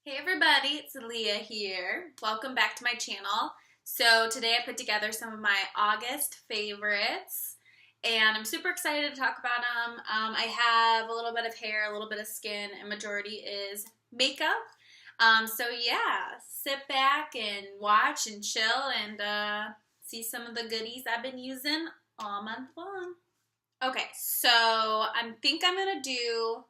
Hey everybody, it's Leah here. Welcome back to my channel. So today I put together some of my August favorites and I'm super excited to talk about them. I have a little bit of hair, a little bit of skin, and majority is makeup. So yeah, sit back and watch and chill and see some of the goodies I've been using all month long. Okay, so I think I'm going to do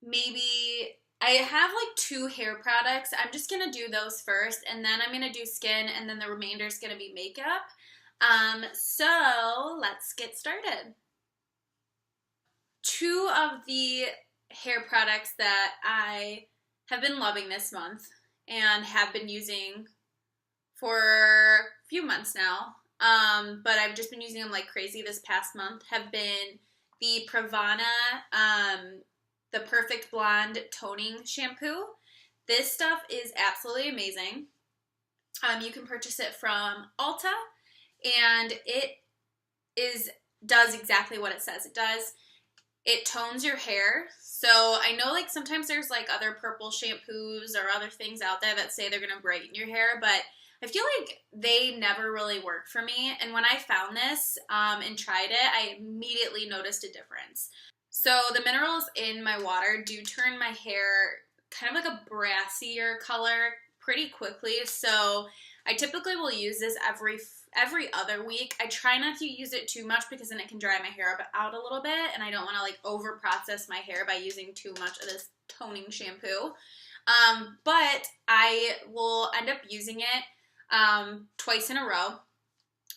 maybe I have like two hair products. I'm just gonna do those first, and then I'm gonna do skin, and then the remainder is gonna be makeup. So let's get started. Two of the hair products that I have been loving this month and have been using for a few months now, but I've just been using them like crazy this past month, have been the Pravana the Perfect Blonde Toning Shampoo. This stuff is absolutely amazing. You can purchase it from Ulta, and it does exactly what it says it does. It tones your hair. So I know like sometimes there's like other purple shampoos or other things out there that say they're going to brighten your hair, but I feel like they never really work for me. And when I found this and tried it, I immediately noticed a difference. So the minerals in my water do turn my hair kind of like a brassier color pretty quickly. So I typically will use this every other week. I try not to use it too much because then it can dry my hair out a little bit, and I don't want to like over process my hair by using too much of this toning shampoo. But I will end up using it twice in a row.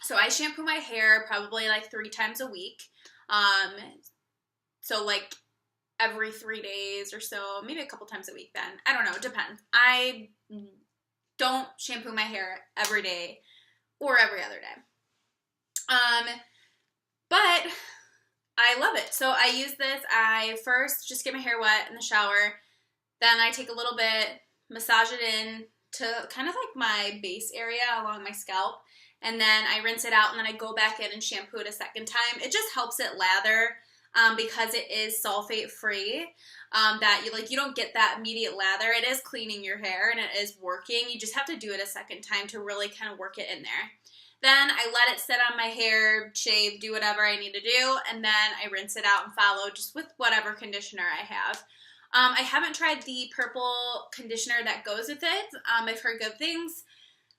So I shampoo my hair probably like 3 times a week. So like every 3 days or so, maybe a couple times a week then. I don't know, it depends. I don't shampoo my hair every day or every other day. But I love it. So I use this. I first just get my hair wet in the shower. Then I take a little bit, massage it in to kind of like my base area along my scalp. And then I rinse it out, and then I go back in and shampoo it a second time. It just helps it lather. Because it is sulfate free, that you don't get that immediate lather. It is cleaning your hair and it is working. You just have to do it a second time to really kind of work it in there. Then I let it sit on my hair, shave, do whatever I need to do, and then I rinse it out and follow just with whatever conditioner I have. I haven't tried the purple conditioner that goes with it. I've heard good things,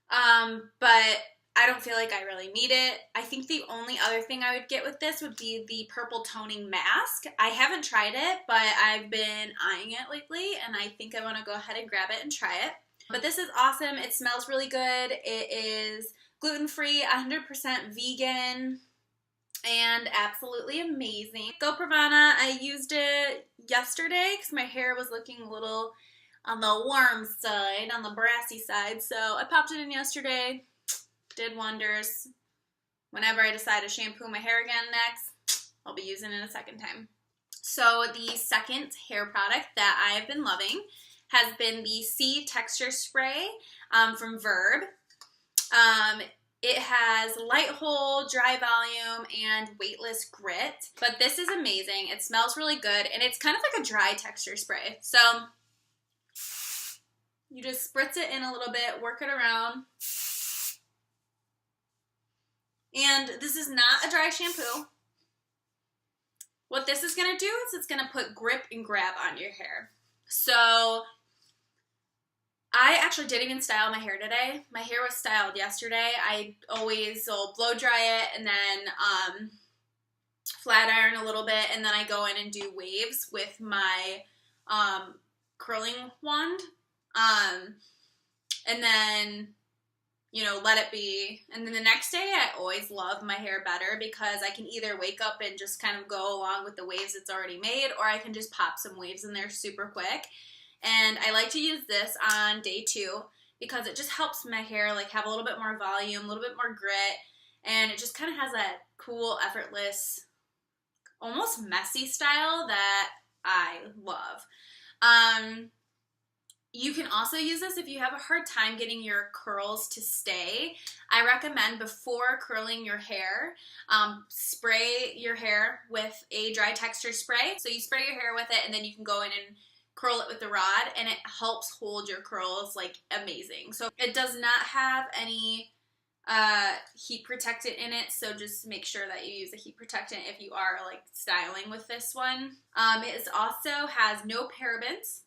but I don't feel like I really need it. I think the only other thing I would get with this would be the purple toning mask. I haven't tried it, but I've been eyeing it lately, and I think I want to go ahead and grab it and try it. But this is awesome. It smells really good. It is gluten-free, 100% vegan, and absolutely amazing. Go Pravana. I used it yesterday because my hair was looking a little on the warm side, on the brassy side, so I popped it in yesterday. Did wonders. Whenever I decide to shampoo my hair again next, I'll be using it a second time. So the second hair product that I've been loving has been the C Texture Spray from Verb. It has light hold, dry volume, and weightless grit. But this is amazing. It smells really good, and it's kind of like a dry texture spray. So you just spritz it in a little bit, work it around. And this is not a dry shampoo. What this is going to do is it's going to put grip and grab on your hair. So I actually didn't even style my hair today. My hair was styled yesterday. I always will blow dry it and then flat iron a little bit, and then I go in and do waves with my curling wand. And then let it be. And then the next day, I always love my hair better because I can either wake up and just kind of go along with the waves it's already made, or I can just pop some waves in there super quick. And I like to use this on day 2 because it just helps my hair like have a little bit more volume, a little bit more grit, and it just kind of has that cool, effortless, almost messy style that I love. You can also use this if you have a hard time getting your curls to stay. I recommend before curling your hair, spray your hair with a dry texture spray. So you spray your hair with it, and then you can go in and curl it with the rod, and it helps hold your curls like amazing. So it does not have any heat protectant in it, so just make sure that you use a heat protectant if you are like styling with this one. It also has no parabens,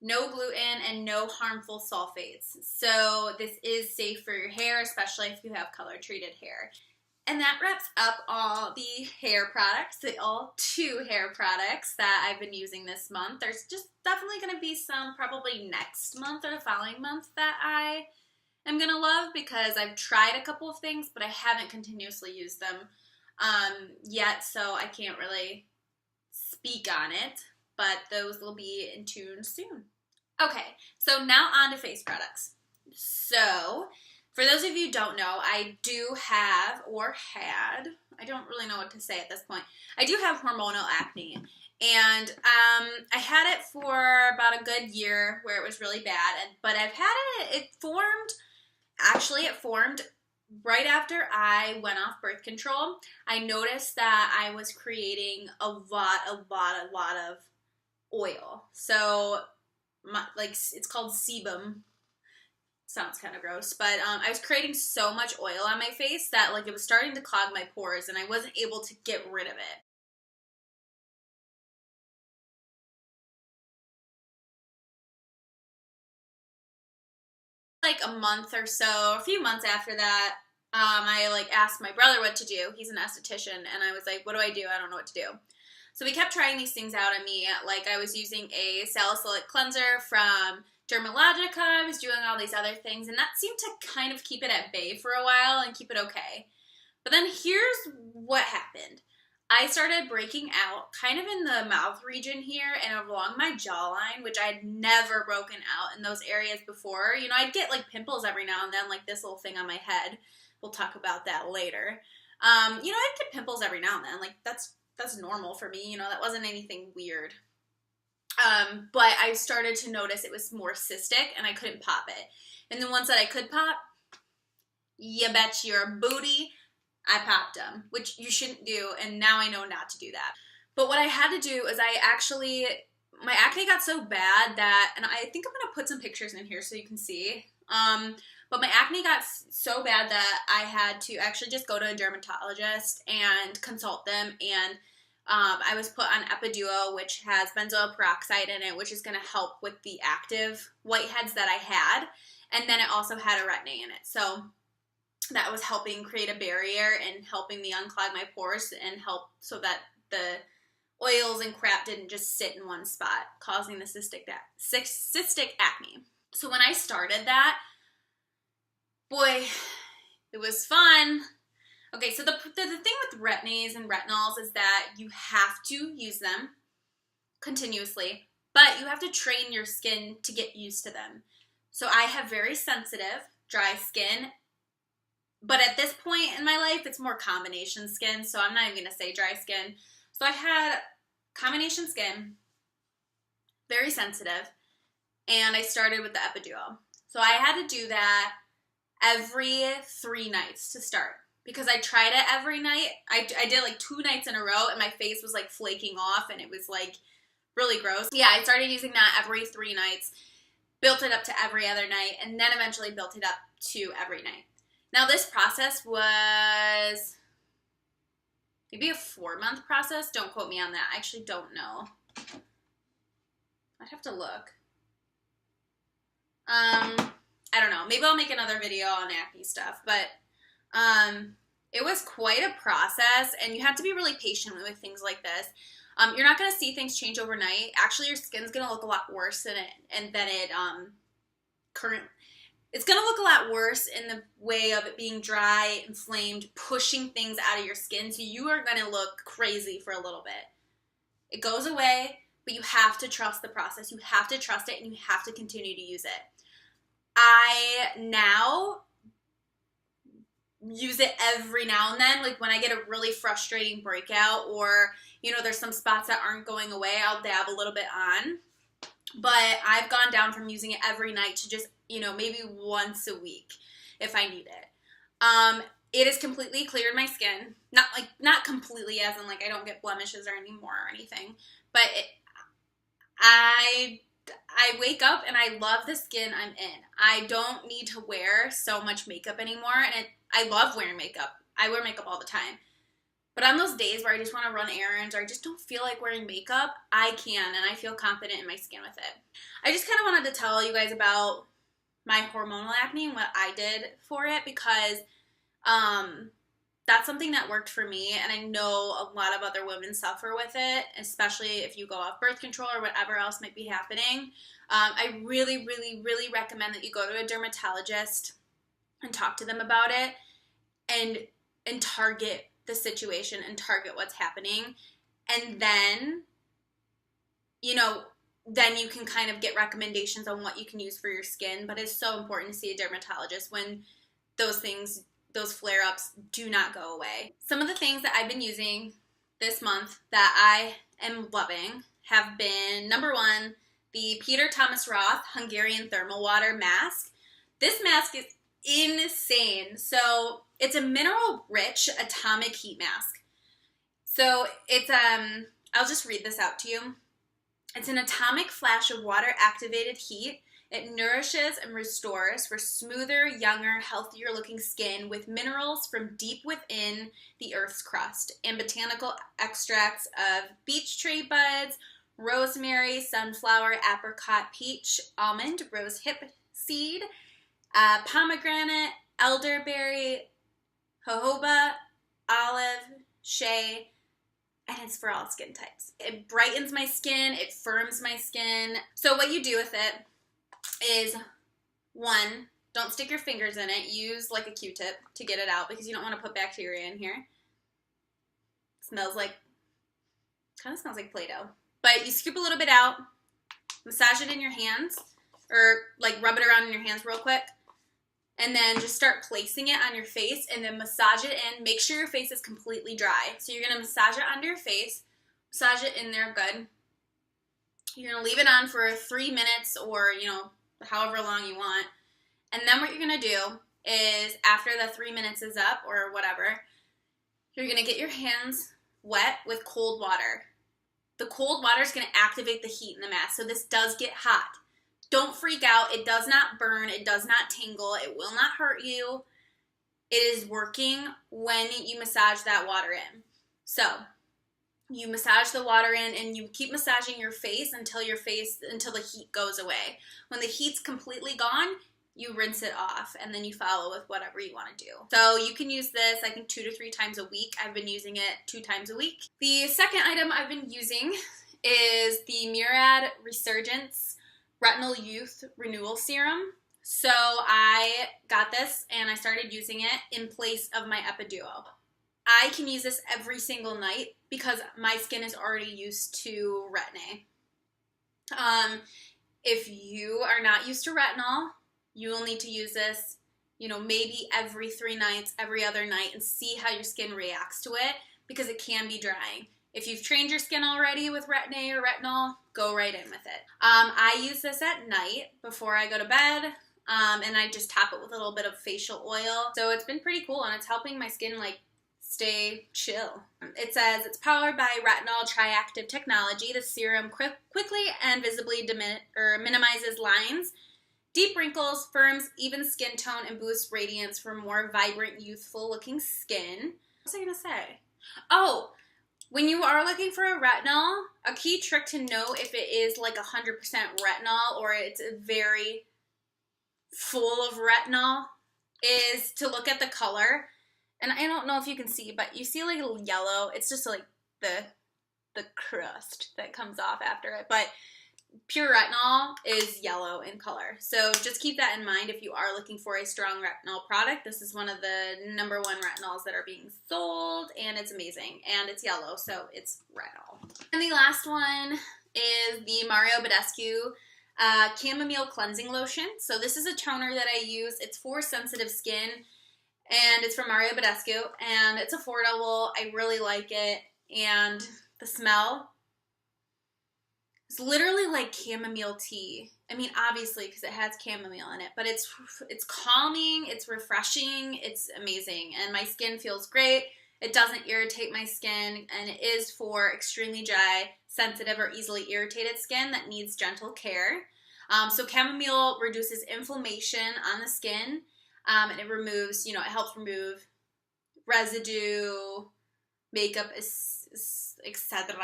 no gluten, and no harmful sulfates. So this is safe for your hair, especially if you have color treated hair. And that wraps up all the hair products, all 2 hair products that I've been using this month. There's just definitely going to be some probably next month or the following month that I am going to love, because I've tried a couple of things, but I haven't continuously used them yet, so I can't really speak on it, but those will be in tune soon. Okay, so now on to face products. So, for those of you who don't know, I do have, or had, I don't really know what to say at this point, I do have hormonal acne. And I had it for about a good year where it was really bad, but I've had it formed right after I went off birth control. I noticed that I was creating a lot of oil. So, it's called sebum. Sounds kind of gross, but I was creating so much oil on my face that like it was starting to clog my pores, and I wasn't able to get rid of it. Like a month or so, a few months after that, I like asked my brother what to do. He's an esthetician, and I was like, what do? I don't know what to do. So we kept trying these things out on me. Like I was using a salicylic cleanser from Dermalogica. I was doing all these other things, and that seemed to kind of keep it at bay for a while and keep it okay. But then here's what happened. I started breaking out kind of in the mouth region here and along my jawline, which I had never broken out in those areas before. You know, I'd get like pimples every now and then, like this little thing on my head. We'll talk about that later. I'd get pimples every now and then. Like that's normal for me. You know, that wasn't anything weird. But I started to notice it was more cystic, and I couldn't pop it. And the ones that I could pop, you bet your booty, I popped them, which you shouldn't do, and now I know not to do that. But what I had to do is my acne got so bad that, and I think I'm going to put some pictures in here so you can see, but my acne got so bad that I had to actually just go to a dermatologist and consult them, and I was put on Epiduo, which has benzoyl peroxide in it, which is going to help with the active whiteheads that I had, and then it also had a retin-A in it, so that was helping create a barrier and helping me unclog my pores and help so that the oils and crap didn't just sit in one spot, causing the cystic acne. So when I started that, boy, it was fun. Okay, so the thing with retin-A's and retinols is that you have to use them continuously, but you have to train your skin to get used to them. So I have very sensitive, dry skin, but at this point in my life, it's more combination skin, so I'm not even going to say dry skin. So I had combination skin, very sensitive, and I started with the Epiduo. So I had to do that every 3 nights to start, because I tried it every night. I did like 2 nights in a row, and my face was like flaking off, and it was like really gross. Yeah, I started using that every 3 nights, built it up to every other night, and then eventually built it up to every night. Now, this process was maybe a 4-month process. Don't quote me on that. I actually don't know. I'd have to look. I don't know. Maybe I'll make another video on acne stuff. But it was quite a process, and you have to be really patient with things like this. You're not going to see things change overnight. Actually, your skin's going to look a lot worse than it currently. It's going to look a lot worse in the way of it being dry, inflamed, pushing things out of your skin. So you are going to look crazy for a little bit. It goes away, but you have to trust the process. You have to trust it, and you have to continue to use it. I now use it every now and then. Like when I get a really frustrating breakout, or, there's some spots that aren't going away, I'll dab a little bit on. But I've gone down from using it every night to just, maybe once a week if I need it. It has completely cleared my skin. Not completely as in like I don't get blemishes or anymore or anything. But I wake up and I love the skin I'm in. I don't need to wear so much makeup anymore, and I love wearing makeup. I wear makeup all the time. But on those days where I just want to run errands or I just don't feel like wearing makeup, I can, and I feel confident in my skin with it. I just kind of wanted to tell you guys about my hormonal acne and what I did for it, because that's something that worked for me, and I know a lot of other women suffer with it, especially if you go off birth control or whatever else might be happening. I really, really, really recommend that you go to a dermatologist and talk to them about it, and target the situation and target what's happening, and then, you know, then you can kind of get recommendations on what you can use for your skin. But it's so important to see a dermatologist when those flare-ups do not go away. Some of the things that I've been using this month that I am loving have been, number one, the Peter Thomas Roth Hungarian Thermal Water Mask. This mask is insane. So it's a mineral-rich atomic heat mask. So it's, I'll just read this out to you. It's an atomic flash of water-activated heat. It nourishes and restores for smoother, younger, healthier-looking skin with minerals from deep within the Earth's crust and botanical extracts of beech tree buds, rosemary, sunflower, apricot, peach, almond, rose hip seed, pomegranate, elderberry, jojoba, olive, shea, and it's for all skin types. It brightens my skin, it firms my skin. So what you do with it is, one, don't stick your fingers in it. Use like a Q-tip to get it out because you don't want to put bacteria in here. It kind of smells like Play-Doh. But you scoop a little bit out, massage it in your hands, or like rub it around in your hands real quick, and then just start placing it on your face and then massage it in. Make sure your face is completely dry. So you're going to massage it onto your face, massage it in there good. You're going to leave it on for 3 minutes or, you know, however long you want. And then what you're going to do is, after the 3 minutes is up or whatever, you're going to get your hands wet with cold water. The cold water is going to activate the heat in the mask. So this does get hot. Don't freak out. It does not burn. It does not tingle. It will not hurt you. It is working when you massage that water in. So you massage the water in and you keep massaging your face until the heat goes away. When the heat's completely gone, you rinse it off and then you follow with whatever you want to do. So you can use this, I think, 2 to 3 times a week. I've been using it 2 times a week. The second item I've been using is the Murad Resurgence Retinol Youth Renewal Serum. So I got this and I started using it in place of my Epiduo. I can use this every single night because my skin is already used to Retin-A. If you are not used to retinol, you will need to use this, you know, maybe every 3 nights, every other night, and see how your skin reacts to it, because it can be drying. If you've trained your skin already with Retin-A or retinol, go right in with it. I use this at night before I go to bed, and I just top it with a little bit of facial oil. So it's been pretty cool, and it's helping my skin, like, stay chill. It says it's powered by retinol triactive technology. The serum quickly and visibly minimizes lines, deep wrinkles, firms even skin tone, and boosts radiance for more vibrant, youthful-looking skin. What was I going to say? Oh, when you are looking for a retinol, a key trick to know if it is like 100% retinol or it's very full of retinol is to look at the color. And I don't know if you can see, but you see like a little yellow. It's just like the crust that comes off after it. But pure retinol is yellow in color. So just keep that in mind if you are looking for a strong retinol product. This is one of the #1 retinols that are being sold, and it's amazing. And it's yellow, so it's retinol. And the last one is the Mario Badescu Chamomile Cleansing Lotion. So this is a toner that I use. It's for sensitive skin, and it's from Mario Badescu, and it's affordable. I really like it, and the smell, it's literally like chamomile tea. I mean, obviously, because it has chamomile in it, but it's calming, it's refreshing, it's amazing, and my skin feels great. It doesn't irritate my skin, and it is for extremely dry, sensitive, or easily irritated skin that needs gentle care. So chamomile reduces inflammation on the skin, and it removes, it helps remove residue, makeup, etc.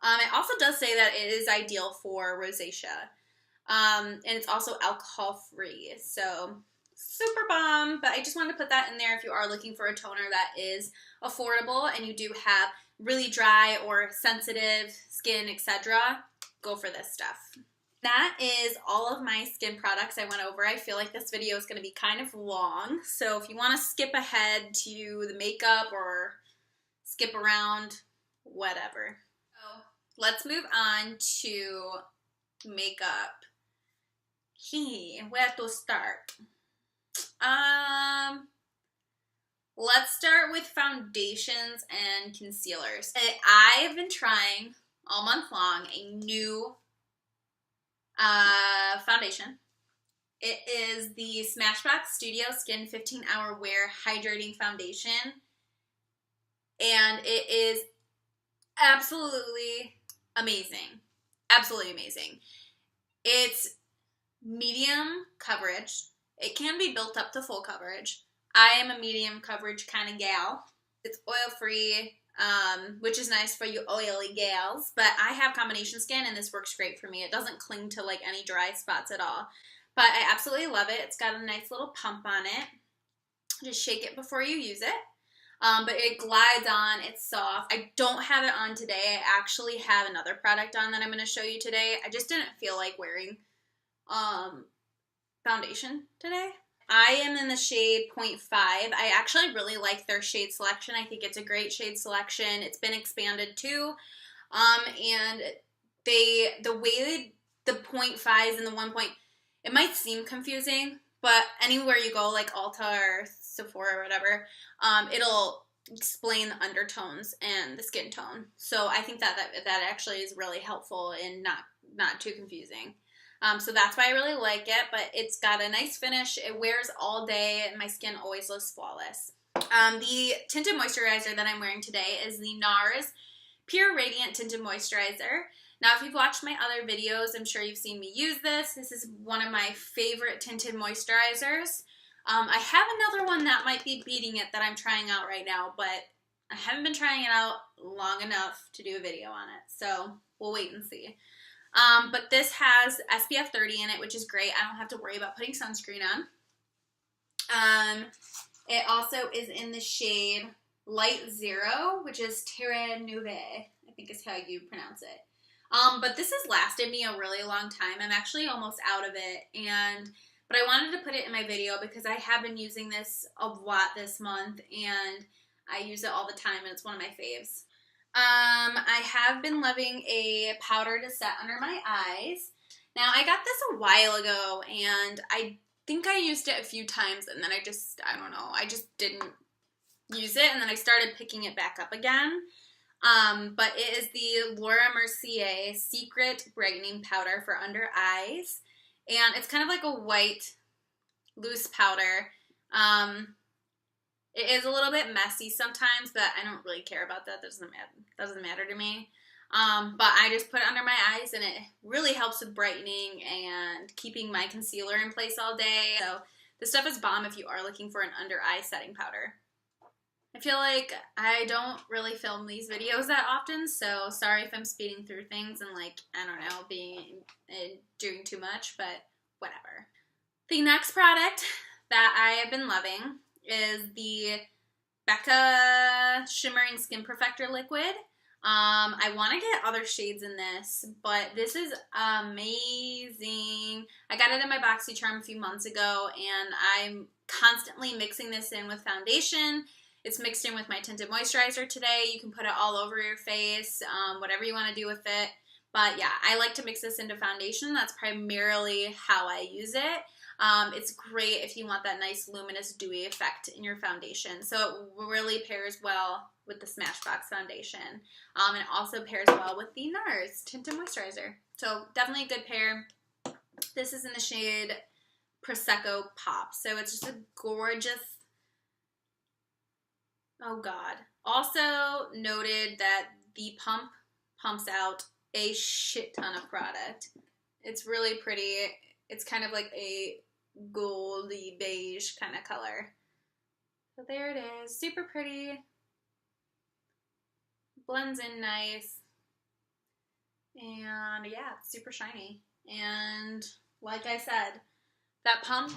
It also does say that it is ideal for rosacea. And it's also alcohol-free, so super bomb. But I just wanted to put that in there if you are looking for a toner that is affordable and you do have really dry or sensitive skin, etc. Go for this stuff. That is all of my skin products I went over. I feel like this video is going to be kind of long, so if you want to skip ahead to the makeup or skip around, whatever. So let's move on to makeup. Where to start? Let's start with foundations and concealers. I've been trying all month long a new foundation. It is the Smashbox Studio Skin 15-Hour Wear Hydrating Foundation, and it is absolutely amazing. Absolutely amazing. It's medium coverage. It can be built up to full coverage. I am a medium coverage kind of gal. It's oil-free, which is nice for you oily gals, but I have combination skin and this works great for me. It doesn't cling to like any dry spots at all, but I absolutely love it. It's got a nice little pump on it. Just shake it before you use it. But it glides on, it's soft. I don't have it on today. I actually have another product on that I'm going to show you today. I just didn't feel like wearing foundation today. I am in the shade 0.5. I actually really like their shade selection. I think it's a great shade selection. It's been expanded too. And the way the 0.5s and the 1 point, it might seem confusing, but anywhere you go, like Ulta or Sephora or whatever, it'll explain the undertones and the skin tone. So I think that actually is really helpful and not too confusing. So that's why I really like it, but it's got a nice finish. It wears all day, and my skin always looks flawless. The tinted moisturizer that I'm wearing today is the NARS Pure Radiant Tinted Moisturizer. Now, if you've watched my other videos, I'm sure you've seen me use this. This is one of my favorite tinted moisturizers. I have another one that might be beating it that I'm trying out right now, but I haven't been trying it out long enough to do a video on it, so we'll wait and see. But this has SPF 30 in it, which is great. I don't have to worry about putting sunscreen on. It also is in the shade Light Zero, which is Terre Neuve, I think is how you pronounce it. But this has lasted me a really long time. I'm actually almost out of it, but I wanted to put it in my video because I have been using this a lot this month, and I use it all the time, and it's one of my faves. I have been loving a powder to set under my eyes. Now, I got this a while ago, and I think I used it a few times, and then I just didn't use it, and then I started picking it back up again. But it is the Laura Mercier Secret Brightening Powder for Under Eyes, and it's kind of like a white, loose powder. It is a little bit messy sometimes, but I don't really care about that. That doesn't matter to me. But I just put it under my eyes, and it really helps with brightening and keeping my concealer in place all day. So this stuff is bomb if you are looking for an under eye setting powder. I feel like I don't really film these videos that often, so sorry if I'm speeding through things and doing too much, but whatever. The next product that I have been loving is the Becca Shimmering Skin Perfector Liquid. I want to get other shades in this, but this is amazing. I got it in my BoxyCharm a few months ago, and I'm constantly mixing this in with foundation. It's mixed in with my tinted moisturizer today. You can put it all over your face, whatever you want to do with it. But yeah, I like to mix this into foundation. That's primarily how I use it. It's great if you want that nice luminous dewy effect in your foundation. So it really pairs well with the Smashbox foundation. And it also pairs well with the NARS Tinted Moisturizer. So definitely a good pair. This is in the shade Prosecco Pop. So it's just a gorgeous, oh God, Also noted that the pump pumps out a shit ton of product. It's really pretty. It's kind of like a goldy beige kind of color. So there it is. Super pretty. Blends in nice. And yeah, it's super shiny. And like I said, that pump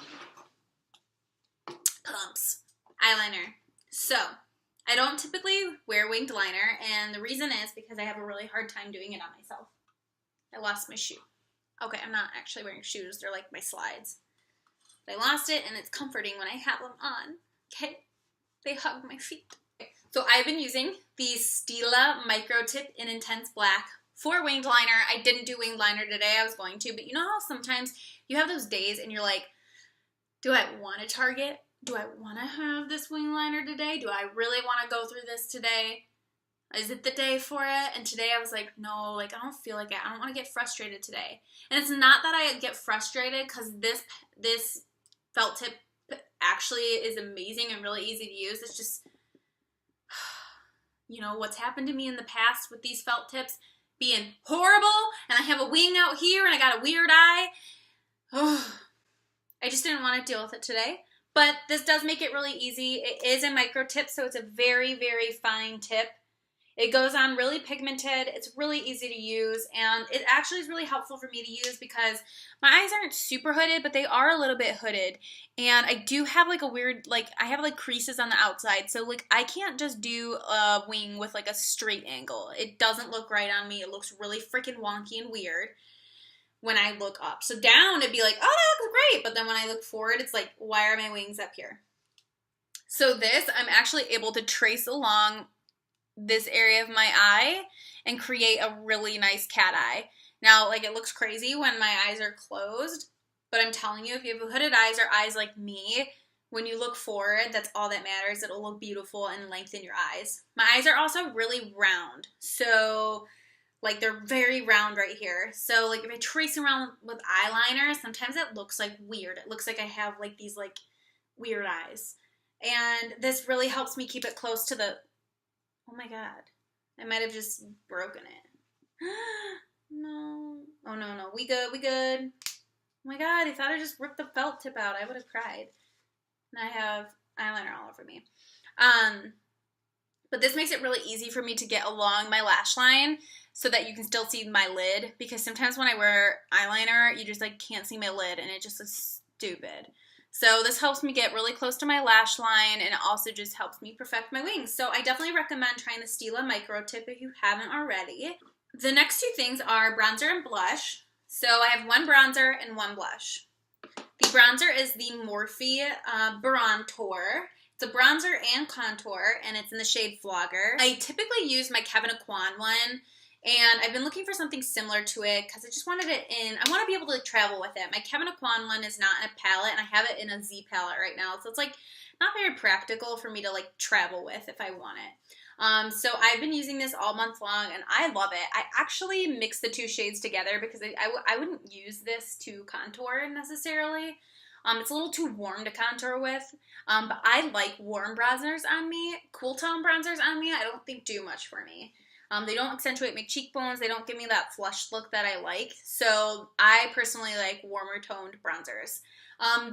pumps eyeliner. So I don't typically wear winged liner, and the reason is because I have a really hard time doing it on myself. I lost my shoe. Okay, I'm not actually wearing shoes. They're like my slides. But I lost it, and it's comforting when I have them on. Okay? They hug my feet. Okay. So I've been using the Stila Micro Tip in Intense Black for winged liner. I didn't do winged liner today. I was going to, but you know how sometimes you have those days and you're like, do I want to Target? Do I want to have this wing liner today? Do I really want to go through this today? Is it the day for it? And today I was like, no, like I don't feel like it. I don't want to get frustrated today. And it's not that I get frustrated because this felt tip actually is amazing and really easy to use. It's just, you know, what's happened to me in the past with these felt tips being horrible, and I have a wing out here and I got a weird eye. Oh, I just didn't want to deal with it today. But this does make it really easy. It is a micro tip, so it's a very, very fine tip. It goes on really pigmented. It's really easy to use, and it actually is really helpful for me to use because my eyes aren't super hooded, but they are a little bit hooded. And I do have like a weird, like I have like creases on the outside, so like I can't just do a wing with like a straight angle. It doesn't look right on me. It looks really freaking wonky and weird when I look up. So down, it'd be like, oh, that looks great. But then when I look forward, it's like, why are my wings up here? So this, I'm actually able to trace along this area of my eye and create a really nice cat eye. Now, like it looks crazy when my eyes are closed, but I'm telling you, if you have hooded eyes or eyes like me, when you look forward, that's all that matters. It'll look beautiful and lengthen your eyes. My eyes are also really round. So like they're very round right here. So like if I trace around with eyeliner, sometimes it looks like weird. It looks like I have like these like weird eyes. And this really helps me keep it close to the, oh my God, I might have just broken it. No. Oh no, we good, we good. Oh my God, I thought I just ripped the felt tip out. I would have cried. And I have eyeliner all over me. But this makes it really easy for me to get along my lash line so that you can still see my lid, because sometimes when I wear eyeliner, you just like can't see my lid and it just looks stupid. So this helps me get really close to my lash line, and it also just helps me perfect my wings. So I definitely recommend trying the Stila Micro Tip if you haven't already. The next two things are bronzer and blush. So I have one bronzer and one blush. The bronzer is the Morphe Bronzer. It's a bronzer and contour, and it's in the shade Vlogger. I typically use my Kevyn Aucoin one, and I've been looking for something similar to it because I just wanted it in, I want to be able to travel with it. My Kevyn Aucoin one is not in a palette, and I have it in a Z palette right now, so it's like not very practical for me to like travel with if I want it. So I've been using this all month long, and I love it. I actually mix the two shades together because I wouldn't use this to contour necessarily. It's a little too warm to contour with, but I like warm bronzers on me. Cool tone bronzers on me, I don't think do much for me. They don't accentuate my cheekbones. They don't give me that flushed look that I like. So I personally like warmer toned bronzers.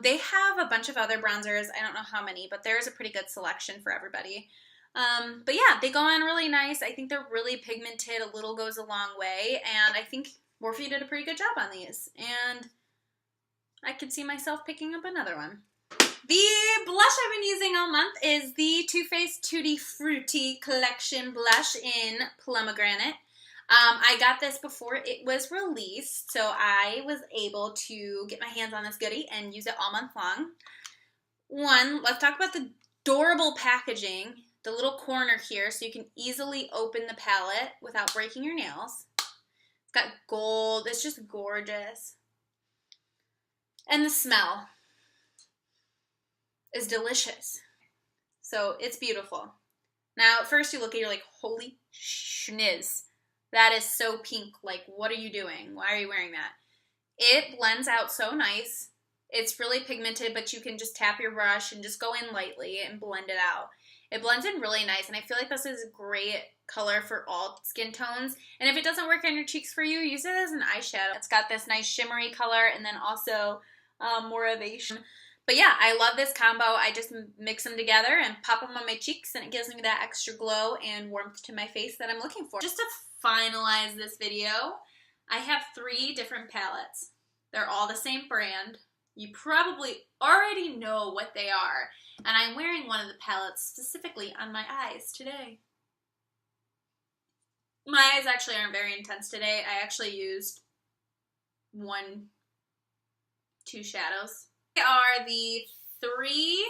They have a bunch of other bronzers. I don't know how many, but there's a pretty good selection for everybody. But yeah, they go on really nice. I think they're really pigmented. A little goes a long way. And I think Morphe did a pretty good job on these. And I could see myself picking up another one. The blush I've been using all month is the Too Faced Tutti Frutti Collection Blush in Pomegranate. I got this before it was released, so I was able to get my hands on this goodie and use it all month long. Let's talk about the adorable packaging. The little corner here, so you can easily open the palette without breaking your nails. It's got gold. It's just gorgeous. And the smell is delicious. So it's beautiful. Now, at first you look at it, you're like, holy schniz. That is so pink. Like, what are you doing? Why are you wearing that? It blends out so nice. It's really pigmented, but you can just tap your brush and just go in lightly and blend it out. It blends in really nice, and I feel like this is a great color for all skin tones. And if it doesn't work on your cheeks for you, use it as an eyeshadow. It's got this nice shimmery color and then also more of a but yeah, I love this combo. I just mix them together and pop them on my cheeks, and it gives me that extra glow and warmth to my face that I'm looking for. Just to finalize this video, I have 3 different palettes. They're all the same brand. You probably already know what they are, and I'm wearing one of the palettes specifically on my eyes today. My eyes actually aren't very intense today. I actually used 2 shadows. They are the 3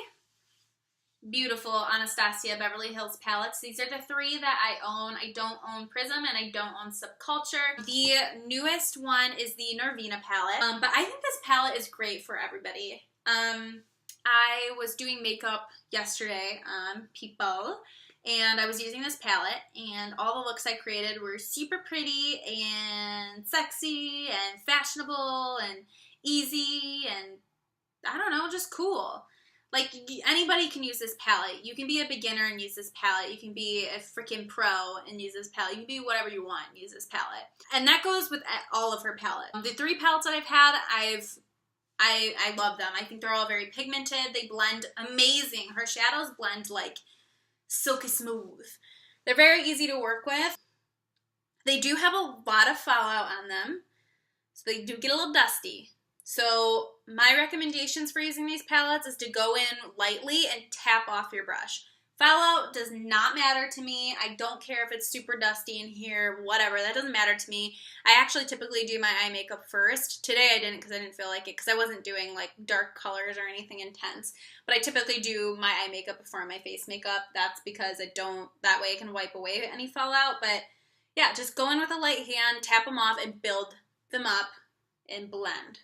beautiful Anastasia Beverly Hills palettes. These are the 3 that I own. I don't own Prism and I don't own Subculture. The newest one is the Norvina palette, but I think this palette is great for everybody. I was doing makeup yesterday on People, and I was using this palette, and all the looks I created were super pretty and sexy and fashionable and easy and, I don't know, just cool. Like, anybody can use this palette. You can be a beginner and use this palette. You can be a freaking pro and use this palette. You can be whatever you want and use this palette. And that goes with all of her palettes. The 3 palettes that I've had, I love them. I think they're all very pigmented. They blend amazing. Her shadows blend like silky smooth. They're very easy to work with. They do have a lot of fallout on them, so they do get a little dusty. So my recommendations for using these palettes is to go in lightly and tap off your brush. Fallout does not matter to me. I don't care if it's super dusty in here, whatever. That doesn't matter to me. I actually typically do my eye makeup first. Today I didn't because I didn't feel like it because I wasn't doing like dark colors or anything intense. But I typically do my eye makeup before my face makeup. That's because that way I can wipe away any fallout. But yeah, just go in with a light hand, tap them off, and build them up and blend.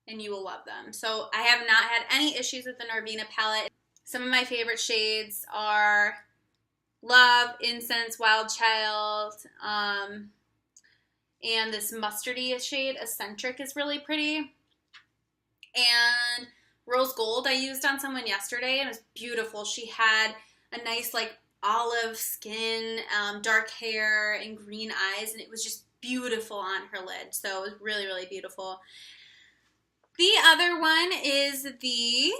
And you will love them. So I have not had any issues with the Norvina palette. Some of my favorite shades are Love, Incense, Wild Child, and this mustardy shade, Eccentric, is really pretty. And Rose Gold I used on someone yesterday, and it was beautiful. She had a nice like olive skin, dark hair, and green eyes, and it was just beautiful on her lid. So it was really, really beautiful. The other one is the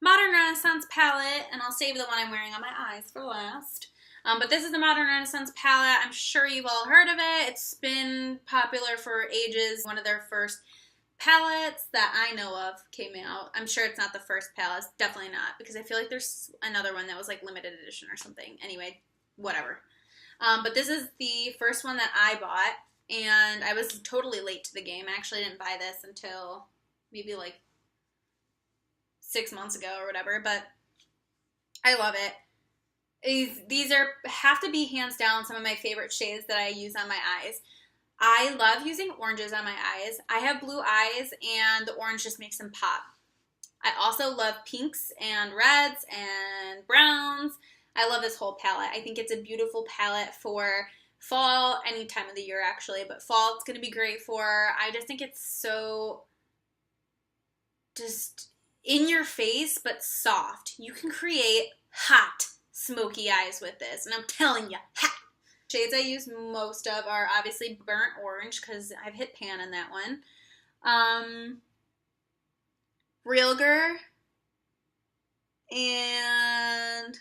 Modern Renaissance palette, and I'll save the one I'm wearing on my eyes for last. But this is the Modern Renaissance palette. I'm sure you've all heard of it. It's been popular for ages. One of their first palettes that I know of came out. I'm sure it's not the first palette. It's definitely not, because I feel like there's another one that was like limited edition or something. Anyway, whatever. But this is the first one that I bought, and I was totally late to the game. I actually didn't buy this until maybe like 6 months ago or whatever, but I love it. These have to be hands down some of my favorite shades that I use on my eyes. I love using oranges on my eyes. I have blue eyes, and the orange just makes them pop. I also love pinks and reds and browns. I love this whole palette. I think it's a beautiful palette for fall, any time of the year actually, but fall it's going to be great for. I just think it's so just in your face, but soft. You can create hot, smoky eyes with this, and I'm telling you, hot. Shades I use most of are obviously Burnt Orange, because I've hit pan in that one. Realgar, and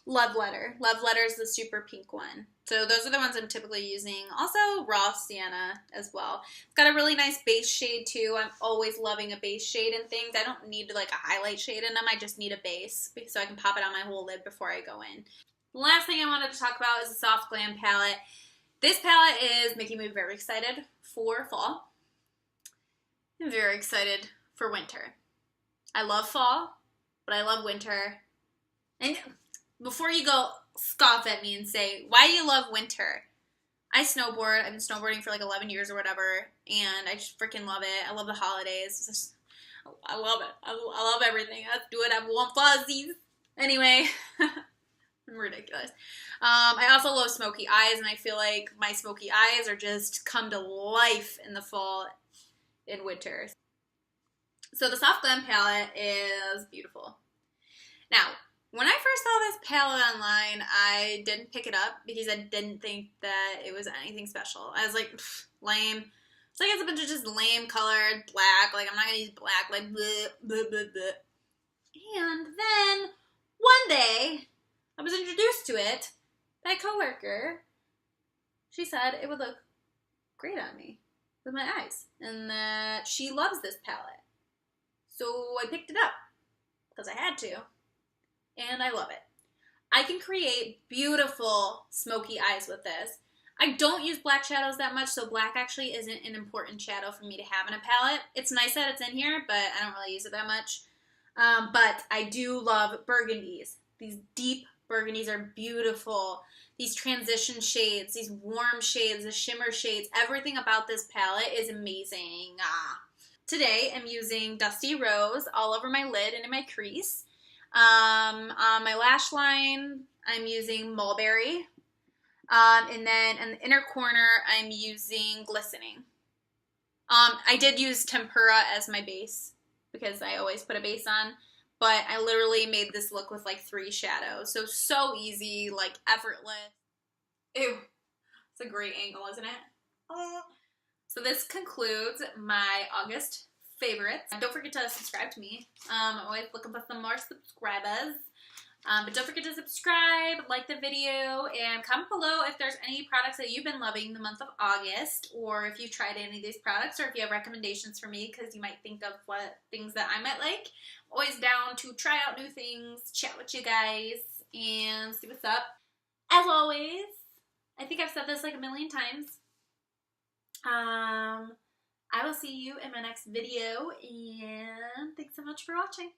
Love Letter. Love Letter is the super pink one. So those are the ones I'm typically using. Also Raw Sienna as well. It's got a really nice base shade too. I'm always loving a base shade in things. I don't need like a highlight shade in them. I just need a base so I can pop it on my whole lid before I go in. The last thing I wanted to talk about is the Soft Glam palette. This palette is making me very excited for fall. I'm very excited for winter. I love fall, but I love winter. And before you go scoff at me and say, why do you love winter? I snowboard. I've been snowboarding for like 11 years or whatever, and I just freaking love it. I love the holidays. I love it. I love everything. Let's do it. I want fuzzies. Anyway, I'm ridiculous. I also love smoky eyes, and I feel like my smoky eyes are just come to life in the fall and winter. So the Soft Glam palette is beautiful. Now, when I first saw this palette online, I didn't pick it up because I didn't think that it was anything special. I was like, lame. It's like it's a bunch of just lame colored black. Like, I'm not going to use black. Like, bleh, bleh, bleh, bleh. And then, one day, I was introduced to it by a coworker. She said it would look great on me with my eyes. And that she loves this palette. So I picked it up because I had to. And I love it. I can create beautiful smoky eyes with this. I don't use black shadows that much, so black actually isn't an important shadow for me to have in a palette. It's nice that it's in here, but I don't really use it that much. But I do love burgundies. These deep burgundies are beautiful. These transition shades, these warm shades, the shimmer shades, everything about this palette is amazing. Today I'm using Dusty Rose all over my lid and in my crease. On my lash line, I'm using Mulberry. And then in the inner corner, I'm using Glistening. I did use Tempera as my base because I always put a base on, but I literally made this look with like 3 shadows. So easy, like effortless. Ew, it's a great angle, isn't it? So this concludes my August favorites. Don't forget to subscribe to me. I'm always looking for some more subscribers. But don't forget to subscribe, like the video, and comment below if there's any products that you've been loving the month of August, or if you've tried any of these products, or if you have recommendations for me, because you might think of what things that I might like. I'm always down to try out new things, chat with you guys, and see what's up. As always, I think I've said this like a million times. I will see you in my next video, and thanks so much for watching.